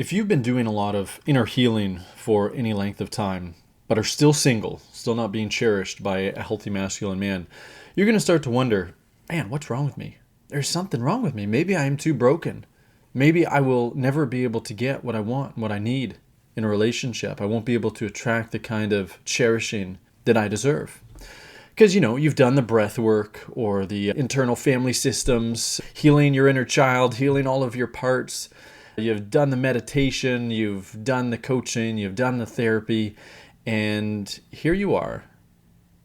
If you've been doing a lot of inner healing for any length of time, but are still single, still not being cherished by a healthy masculine man, you're going to start to wonder, man, what's wrong with me? There's something wrong with me. Maybe I am too broken. Maybe I will never be able to get what I want, what I need in a relationship. I won't be able to attract the kind of cherishing that I deserve. Because, you've done the breath work or the internal family systems, healing your inner child, healing all of your parts. You've done the meditation, you've done the coaching, you've done the therapy, and here you are,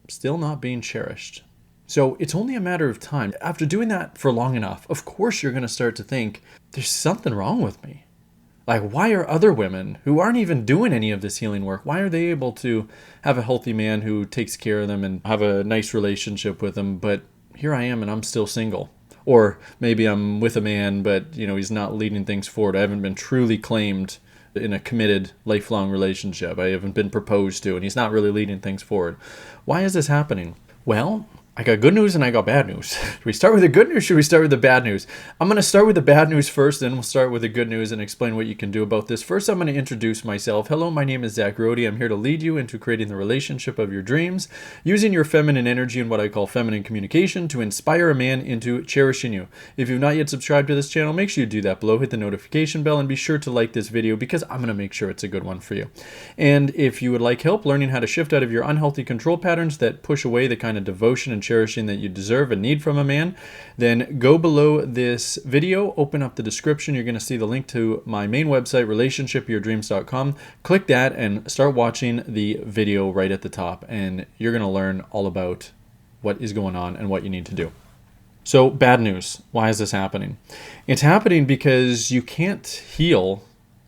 still not being cherished. So it's only a matter of time. After doing that for long enough, of course you're going to start to think, there's something wrong with me. Like, why are other women who aren't even doing any of this healing work, why are they able to have a healthy man who takes care of them and have a nice relationship with them, but here I am and I'm still single? Or maybe I'm with a man, but he's not leading things forward. I haven't been truly claimed in a committed, lifelong relationship. I haven't been proposed to, and he's not really leading things forward. Why is this happening? Well, I got good news and I got bad news. Should we start with the good news or should we start with the bad news? I'm going to start with the bad news first, then we'll start with the good news and explain what you can do about this. First, I'm going to introduce myself. Hello, my name is Zach Rohde. I'm here to lead you into creating the relationship of your dreams, using your feminine energy and what I call feminine communication to inspire a man into cherishing you. If you've not yet subscribed to this channel, make sure you do that below. Hit the notification bell and be sure to like this video because I'm going to make sure it's a good one for you. And if you would like help learning how to shift out of your unhealthy control patterns that push away the kind of devotion and cherishing that you deserve and need from a man, then go below this video, open up the description. You're going to see the link to my main website, relationshipyourdreams.com. Click that and start watching the video right at the top, and you're going to learn all about what is going on and what you need to do. So, bad news. Why is this happening? It's happening because you can't heal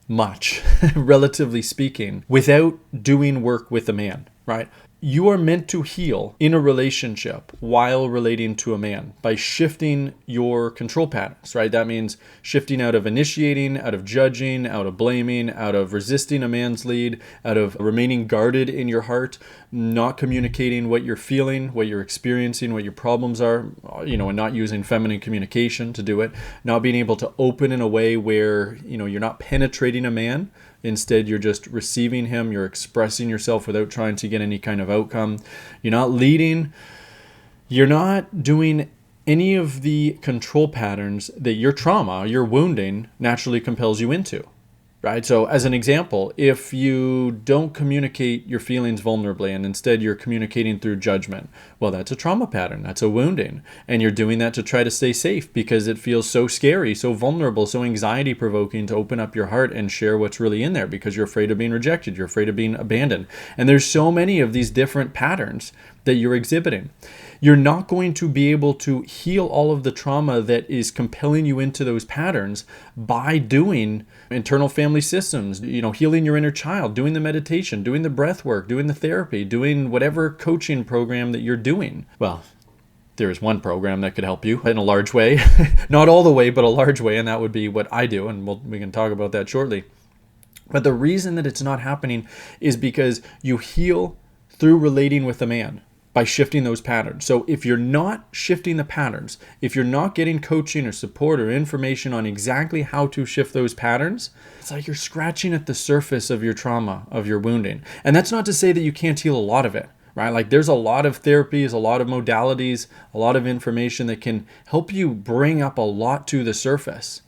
much, relatively speaking, without doing work with a man, right? You are meant to heal in a relationship while relating to a man by shifting your control patterns, right? That means shifting out of initiating, out of judging, out of blaming, out of resisting a man's lead, out of remaining guarded in your heart, not communicating what you're feeling, what you're experiencing, what your problems are, and not using feminine communication to do it, not being able to open in a way where, you're not penetrating a man. Instead, you're just receiving him. You're expressing yourself without trying to get any kind of outcome. You're not leading. You're not doing any of the control patterns that your trauma, your wounding, naturally compels you into. Right? So as an example, if you don't communicate your feelings vulnerably and instead you're communicating through judgment, well, that's a trauma pattern. That's a wounding. And you're doing that to try to stay safe because it feels so scary, so vulnerable, so anxiety provoking to open up your heart and share what's really in there because you're afraid of being rejected. You're afraid of being abandoned. And there's so many of these different patterns that you're exhibiting. You're not going to be able to heal all of the trauma that is compelling you into those patterns by doing internal family systems, healing your inner child, doing the meditation, doing the breath work, doing the therapy, doing whatever coaching program that you're doing. Well, there is one program that could help you in a large way, not all the way, but a large way, and that would be what I do, and we can talk about that shortly. But the reason that it's not happening is because you heal through relating with a man. By shifting those patterns. So if you're not shifting the patterns, if you're not getting coaching or support or information on exactly how to shift those patterns, it's like you're scratching at the surface of your trauma, of your wounding. And that's not to say that you can't heal a lot of it, right? Like there's a lot of therapies, a lot of modalities, a lot of information that can help you bring up a lot to the surface.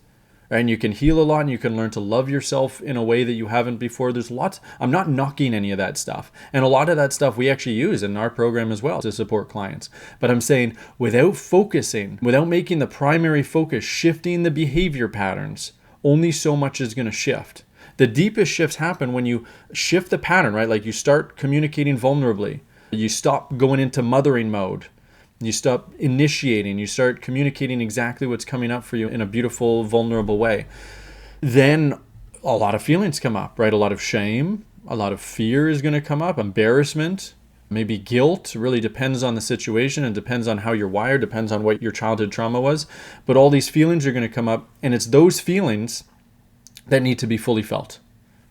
And you can heal a lot and you can learn to love yourself in a way that you haven't before. There's lots. I'm not knocking any of that stuff. And a lot of that stuff we actually use in our program as well to support clients. But I'm saying without focusing, without making the primary focus, shifting the behavior patterns, only so much is going to shift. The deepest shifts happen when you shift the pattern, right? Like you start communicating vulnerably. You stop going into mothering mode. You stop initiating, you start communicating exactly what's coming up for you in a beautiful, vulnerable way. Then a lot of feelings come up, right? A lot of shame, a lot of fear is going to come up, embarrassment, maybe guilt. It really depends on the situation and depends on how you're wired, depends on what your childhood trauma was. But all these feelings are going to come up, and it's those feelings that need to be fully felt.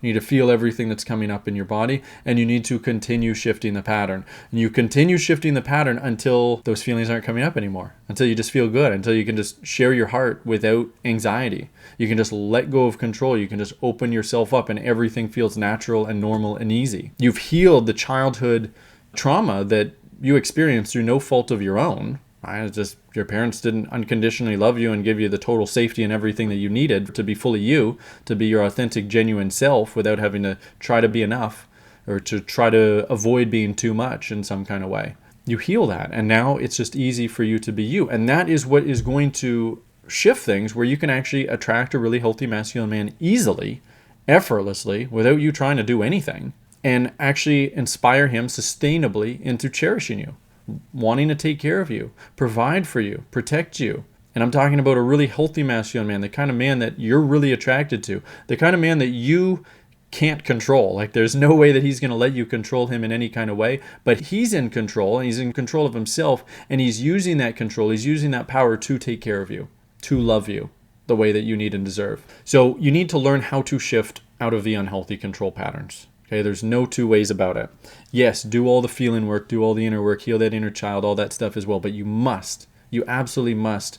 You need to feel everything that's coming up in your body, and you need to continue shifting the pattern. And you continue shifting the pattern until those feelings aren't coming up anymore, until you just feel good, until you can just share your heart without anxiety. You can just let go of control. You can just open yourself up and everything feels natural and normal and easy. You've healed the childhood trauma that you experienced through no fault of your own. Right? It's just your parents didn't unconditionally love you and give you the total safety and everything that you needed to be fully you, to be your authentic, genuine self without having to try to be enough or to try to avoid being too much in some kind of way. You heal that, and now it's just easy for you to be you. And that is what is going to shift things, where you can actually attract a really healthy masculine man easily, effortlessly, without you trying to do anything, and actually inspire him sustainably into cherishing you, wanting to take care of you, provide for you, protect you. And I'm talking about a really healthy masculine man, the kind of man that you're really attracted to, the kind of man that you can't control. Like, there's no way that he's going to let you control him in any kind of way, but he's in control, and he's in control of himself, and he's using that control, he's using that power to take care of you, to love you the way that you need and deserve. So you need to learn how to shift out of the unhealthy control patterns. Okay, there's no two ways about it. Yes, do all the feeling work, do all the inner work, heal that inner child, all that stuff as well. But you absolutely must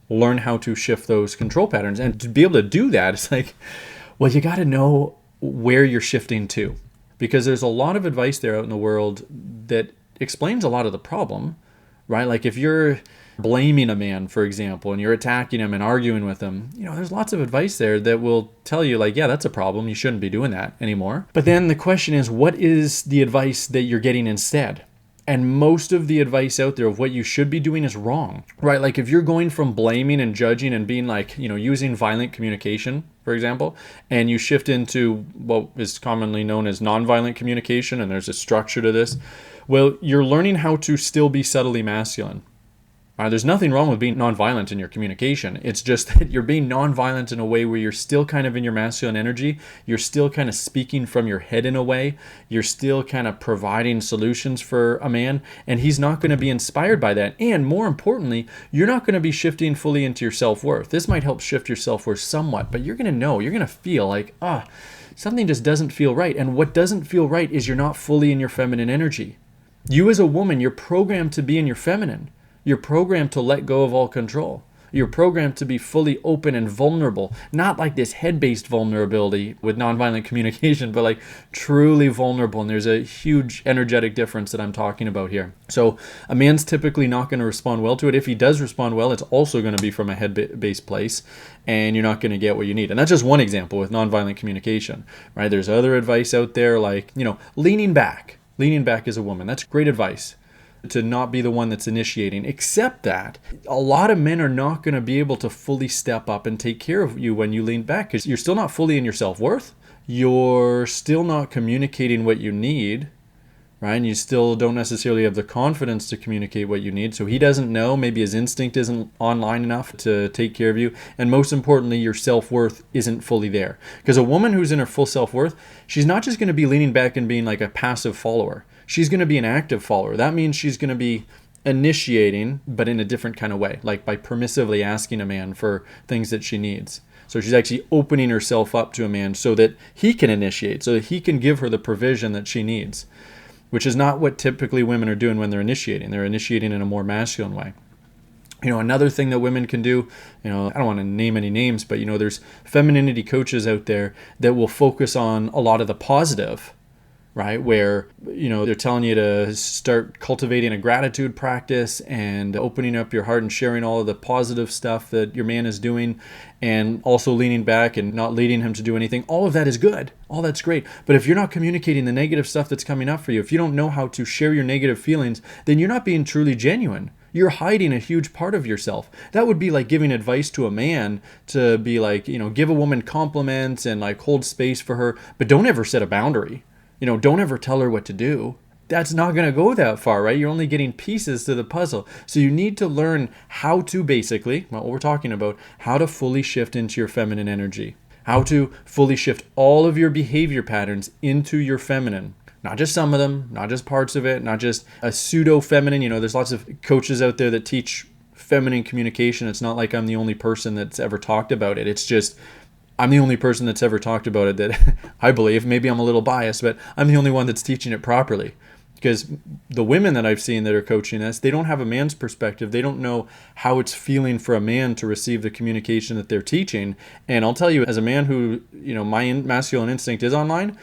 learn how to shift those control patterns. And to be able to do that, it's like, well, you got to know where you're shifting to. Because there's a lot of advice there out in the world that explains a lot of the problem, right? Like if you're blaming a man, for example, and you're attacking him and arguing with him, there's lots of advice there that will tell you, like, yeah, that's a problem. You shouldn't be doing that anymore. But then the question is, what is the advice that you're getting instead? And most of the advice out there of what you should be doing is wrong, right? Like if you're going from blaming and judging and being like, using violent communication, for example, and you shift into what is commonly known as nonviolent communication, and there's a structure to this, well, you're learning how to still be subtly masculine. There's nothing wrong with being nonviolent in your communication. It's just that you're being nonviolent in a way where you're still kind of in your masculine energy. You're still kind of speaking from your head in a way. You're still kind of providing solutions for a man, and he's not going to be inspired by that. And more importantly, you're not going to be shifting fully into your self-worth. This might help shift your self-worth somewhat, but you're going to feel like, something just doesn't feel right. And what doesn't feel right is you're not fully in your feminine energy. You as a woman, you're programmed to be in your feminine. You're programmed to let go of all control. You're programmed to be fully open and vulnerable, not like this head-based vulnerability with nonviolent communication, but like truly vulnerable. And there's a huge energetic difference that I'm talking about here. So a man's typically not going to respond well to it. If he does respond well, it's also going to be from a head-based place, and you're not going to get what you need. And that's just one example with nonviolent communication, right? There's other advice out there like, leaning back. Leaning back as a woman. That's great advice, to not be the one that's initiating, except that a lot of men are not going to be able to fully step up and take care of you when you lean back, because you're still not fully in your self-worth. You're still not communicating what you need, right? And you still don't necessarily have the confidence to communicate what you need. So he doesn't know, maybe his instinct isn't online enough to take care of you. And most importantly, your self-worth isn't fully there. Because a woman who's in her full self-worth, she's not just going to be leaning back and being like a passive follower. She's going to be an active follower. That means she's going to be initiating, but in a different kind of way, like by permissively asking a man for things that she needs. So she's actually opening herself up to a man so that he can initiate, so that he can give her the provision that she needs, which is not what typically women are doing when they're initiating. They're initiating in a more masculine way. Another thing that women can do, I don't want to name any names, but there's femininity coaches out there that will focus on a lot of the positive, right? Where, they're telling you to start cultivating a gratitude practice and opening up your heart and sharing all of the positive stuff that your man is doing, and also leaning back and not leading him to do anything. All of that is good. All that's great. But if you're not communicating the negative stuff that's coming up for you, if you don't know how to share your negative feelings, then you're not being truly genuine. You're hiding a huge part of yourself. That would be like giving advice to a man to be like, give a woman compliments and like hold space for her, but don't ever set a boundary. Don't ever tell her what to do. That's not going to go that far, right? You're only getting pieces to the puzzle. So you need to learn how to basically, what we're talking about, how to fully shift into your feminine energy. How to fully shift all of your behavior patterns into your feminine. Not just some of them, not just parts of it, not just a pseudo-feminine. There's lots of coaches out there that teach feminine communication. It's not like I'm the only person that's ever talked about it. It's just I'm the only person that's ever talked about it that I believe, maybe I'm a little biased, but I'm the only one that's teaching it properly. Because the women that I've seen that are coaching us, they don't have a man's perspective. They don't know how it's feeling for a man to receive the communication that they're teaching. And I'll tell you, as a man who, my masculine instinct is online,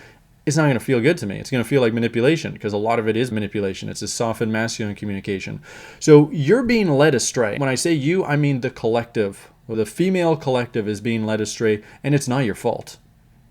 it's not going to feel good to me. It's going to feel like manipulation, because a lot of it is manipulation. It's a softened masculine communication. So you're being led astray. When I say you, I mean the collective. Well, the female collective is being led astray, and it's not your fault,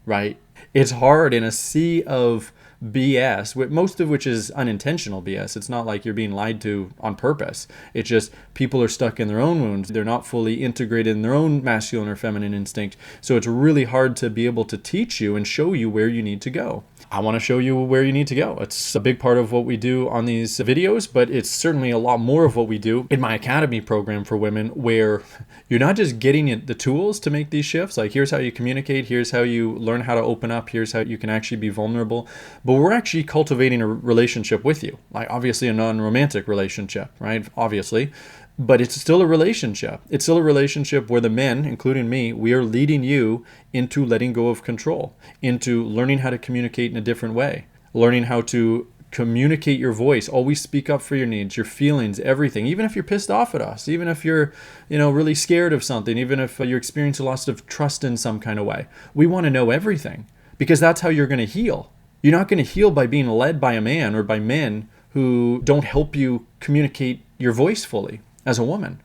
right? It's hard in a sea of BS, most of which is unintentional BS. It's not like you're being lied to on purpose. It's just people are stuck in their own wounds. They're not fully integrated in their own masculine or feminine instinct. So it's really hard to be able to teach you and show you where you need to go. I want to show you where you need to go. It's a big part of what we do on these videos, but it's certainly a lot more of what we do in my academy program for women, where you're not just getting the tools to make these shifts. Like, here's how you communicate, here's how you learn how to open up, here's how you can actually be vulnerable. But we're actually cultivating a relationship with you. Like, obviously a non-romantic relationship, right? Obviously. But it's still a relationship. It's still a relationship where the men, including me, we are leading you into letting go of control, into learning how to communicate in a different way, learning how to communicate your voice, always speak up for your needs, your feelings, everything. Even if you're pissed off at us, even if you're, really scared of something, even if you're experiencing a loss of trust in some kind of way, we want to know everything, because that's how you're going to heal. You're not going to heal by being led by a man or by men who don't help you communicate your voice fully. As a woman,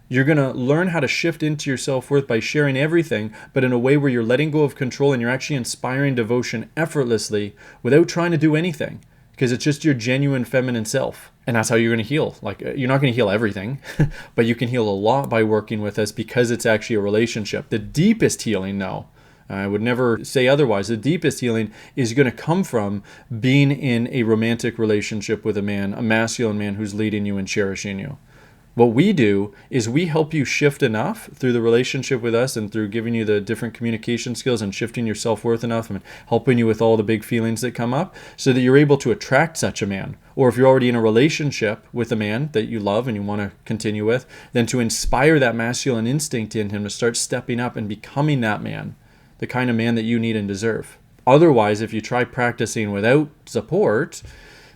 you're going to learn how to shift into your self-worth by sharing everything, but in a way where you're letting go of control and you're actually inspiring devotion effortlessly without trying to do anything, because it's just your genuine feminine self. And that's how you're going to heal. Like, you're not going to heal everything, but you can heal a lot by working with us, because it's actually a relationship. The deepest healing, though, I would never say otherwise, the deepest healing is going to come from being in a romantic relationship with a man, a masculine man who's leading you and cherishing you. What we do is we help you shift enough through the relationship with us and through giving you the different communication skills and shifting your self-worth enough and helping you with all the big feelings that come up, so that you're able to attract such a man. Or if you're already in a relationship with a man that you love and you want to continue with, then to inspire that masculine instinct in him to start stepping up and becoming that man, the kind of man that you need and deserve. Otherwise, if you try practicing without support,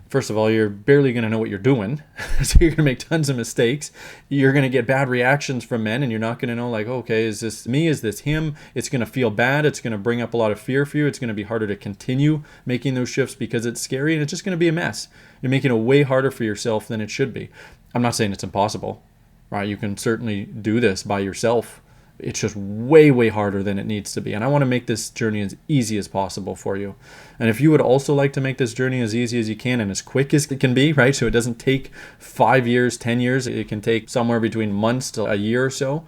first of all, you're barely going to know what you're doing. So you're going to make tons of mistakes. You're going to get bad reactions from men, and you're not going to know, like, okay, is this me? Is this him? It's going to feel bad. It's going to bring up a lot of fear for you. It's going to be harder to continue making those shifts because it's scary, and it's just going to be a mess. You're making it way harder for yourself than it should be. I'm not saying it's impossible, right? You can certainly do this by yourself. It's just way, way harder than it needs to be. And I want to make this journey as easy as possible for you. And if you would also like to make this journey as easy as you can and as quick as it can be, right? So it doesn't take 5 years, 10 years. It can take somewhere between months to a year or so,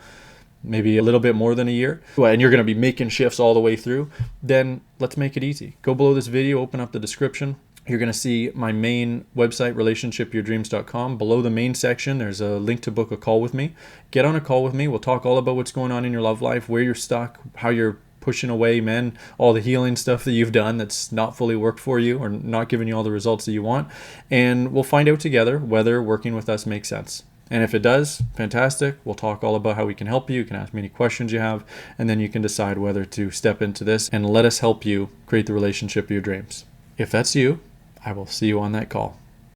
maybe a little bit more than a year. And you're going to be making shifts all the way through. Then let's make it easy. Go below this video, open up the description. You're going to see my main website, relationshipyourdreams.com. Below the main section, there's a link to book a call with me. Get on a call with me. We'll talk all about what's going on in your love life, where you're stuck, how you're pushing away men, all the healing stuff that you've done that's not fully worked for you or not giving you all the results that you want. And we'll find out together whether working with us makes sense. And if it does, fantastic. We'll talk all about how we can help you. You can ask me any questions you have, and then you can decide whether to step into this and let us help you create the relationship of your dreams. If that's you, I will see you on that call.